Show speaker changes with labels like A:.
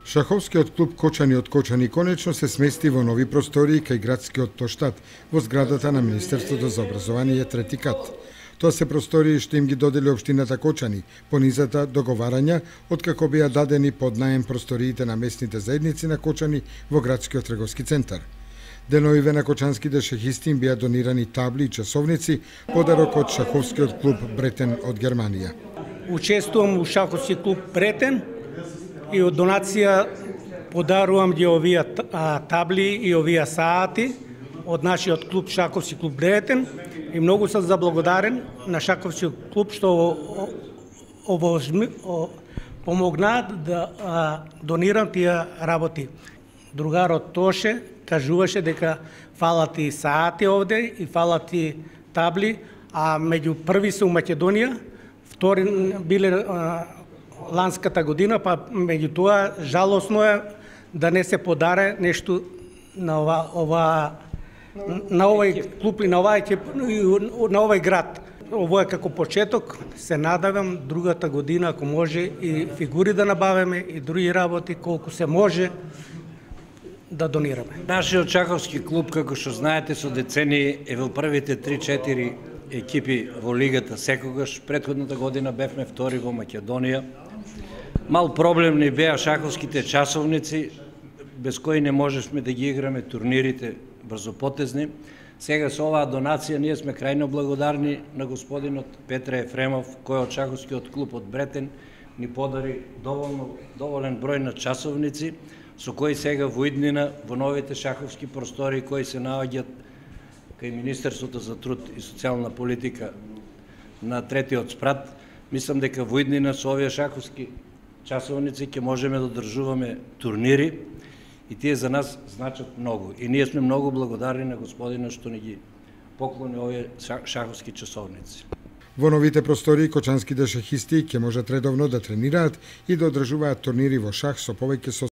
A: Шаховскиот клуб Кочани од Кочани конечно се смести во нови простории кај градскиот плоштад во зградата на Министерството за образование трети кат. Тоа се простории што им ги додели општината Кочани по низата договарања откако беа дадени под наем просториите на местните заедници на Кочани во градскиот трговски центар. Деновиве на кочанските шахисти им беа донирани табли и часовници, подарок од шаховскиот клуб Бретен од Германија.
B: Учествувам у шаховски клуб Бретен и од донација подарувам ги овие табли и овие саати од нашиот клуб Шаховски клуб Бретен и многу сум заблагодарен на Шаховски клуб што помогна да донирам тие работи. Другарот Тоше кажуваше дека фалат и саати овде и фалат и табли, а меѓу први се у Македонија, втори биле ланската година, па меѓу тоа жалосно е да не се подаре нешто на овој клуб и на овој град. Ово е како почеток, се надавам другата година ако може и фигури да набавиме и други работи колку се може да донираме.
C: Нашиот шаховски клуб, како што знаете, со децении е во првите 3-4 екипи во лигата секогаш. Претходната година бевме втори во Македонија. Мал проблем ни беа шаховските часовници, без кои не можешме да ги играме турнирите брзопотезни. Сега со оваа донација ние сме крајно благодарни на господинот Петре Ефремов, кој од шаховскиот клуб од Бретен ни подари доволен број на часовници, со кои сега во иднина во новите шаховски простори кои се наоѓаат кај Министерството за труд и социјална политика на третиот спрат, мислам дека во иднина со овие шаховски часовници ќе можеме да одржуваме турнири и тие за нас значат многу. И ние сме многу благодарни на господина што ни ги поклони овие шаховски часовници.
A: Во новите простории кочанските шахисти ќе можат редовно да тренираат и да одржуваат турнири во шах со повеќе